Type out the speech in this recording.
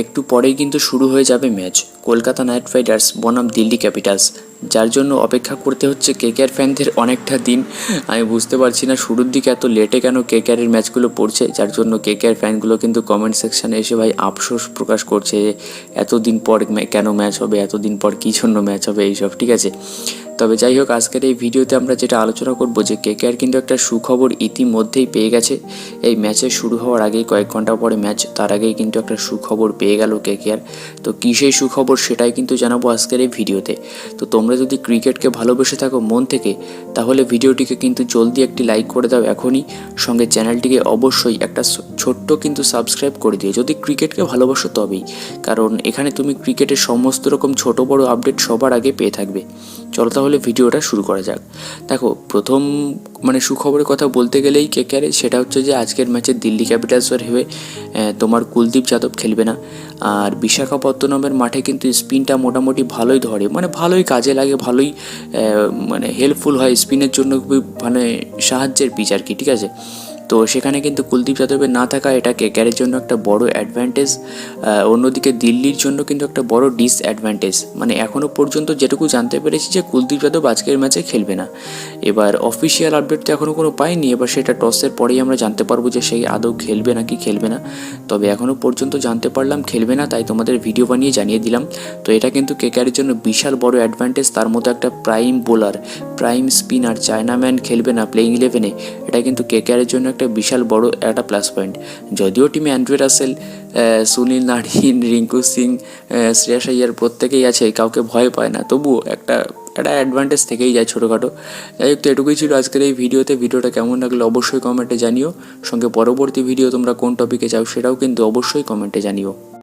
একটু পরেই কিন্তু শুরু হয়ে যাবে ম্যাচ কলকাতা নাইট রাইডার্স বনাম দিল্লি ক্যাপিটালস, যার জন্য অপেক্ষা করতে হচ্ছে কেকেআর ফ্যানদের অনেকটা দিন। আমি বুঝতে পারছি না শুরুর দিকে এত লেটে কেন কেকেআরের ম্যাচগুলো পড়ছে, যার জন্য কেকেআর ফ্যানগুলো কিন্তু কমেন্ট সেকশানে এসে ভাই আফসোস প্রকাশ করছে এতদিন পর কেন ম্যাচ হবে, এতদিন পর কী জন্য ম্যাচ হবে এইসব। ঠিক আছে, তবে যাই হোক, আজকের এই ভিডিওতে আমরা যেটা আলোচনা করব যে কেকেআর কিন্তু একটা সুখবর ইতিমধ্যেই পেয়ে গেছে। এই ম্যাচের শুরু হওয়ার আগেই কয়েক ঘন্টা পরে ম্যাচ, তার আগেই কিন্তু একটা সুখবর পেয়ে গেল কেকেআর। তো কী সেই সুখবর সেটাই কিন্তু জানাবো আজকের এই ভিডিওতে। তো তোমরা যদি ক্রিকেটকে ভালোবেসে থাকো মন থেকে, তাহলে ভিডিওটিকে কিন্তু জলদি একটি লাইক করে দাও এখনই, সঙ্গে চ্যানেলটিকে অবশ্যই একটা ছোট্ট কিন্তু সাবস্ক্রাইব করে দিও যদি ক্রিকেটকে ভালোবাসো তবেই, কারণ এখানে তুমি ক্রিকেটের সমস্ত রকম ছোট বড় আপডেট সবার আগে পেয়ে থাকবে। চলো তাহলে ভিডিওটা শুরু করা যাক। দেখো, প্রথম সুখবরের কথা বলতে গেলেই কেকেআরে, সেটা হচ্ছে যে আজকের ম্যাচে দিল্লি ক্যাপিটালসের হয়ে তোমার কুলদীপ যাদব খেলবে না। আর বিশাখাপত্তনমের মাঠে কিন্তু স্পিনটা মোটামুটি ভালোই ধরে, ভালোই কাজে লাগে, ভালোই হেল্পফুল হয় স্পিনের জন্য, খুবই সাহায্যের পিচ আর কি। ঠিক আছে, তো সেখানে কিন্তু কুলদীপ যাদবের না থাকা এটা কেকেআরের জন্য একটা বড় অ্যাডভান্টেজ। অন্যদিকে দিল্লির জন্য কিন্তু একটা বড় ডিসঅ্যাডভান্টেজ। এখনও পর্যন্ত যেটুকু জানতে পেরেছি যে কুলদীপ যাদব আজকের ম্যাচে খেলবে না। এবার অফিসিয়াল আপডেট তো এখনও কোনো পাইনি, এবার সেটা টসের পরেই আমরা জানতে পারবো যে সেই আদৌ খেলবে নাকি খেলবে না। তবে এখনও পর্যন্ত জানতে পারলাম খেলবে না, তাই তোমাদের ভিডিও বানিয়ে জানিয়ে দিলাম। তো এটা কিন্তু কেকেআরের জন্য বিশাল বড় অ্যাডভান্টেজ। তার মতো একটা prime bowler, prime spinner, Chinaman খেলবে না প্লেইং 11-এ, এটা কিন্তু কেকেআরের জন্য একটা বিশাল বড় একটা প্লাস পয়েন্ট। যদিও টিমে অ্যান্ড্রে রাসেল, সুনীল নারিন, রিঙ্কু সিং, শ্রেয়াস আইয়ার প্রত্যেকেই আছে, কাউকে ভয় পায় না, তবুও একটা অ্যাডভান্টেজ থেকেই যায় ছোটোখাটো। যাই হোক, তো এটুকুই ছিল আজকের এই ভিডিওতে। ভিডিওটা কেমন লাগলো অবশ্যই কমেন্টে জানিও, সঙ্গে পরবর্তী ভিডিও তোমরা কোন টপিকে চাও সেটাও কিন্তু অবশ্যই কমেন্টে জানিও।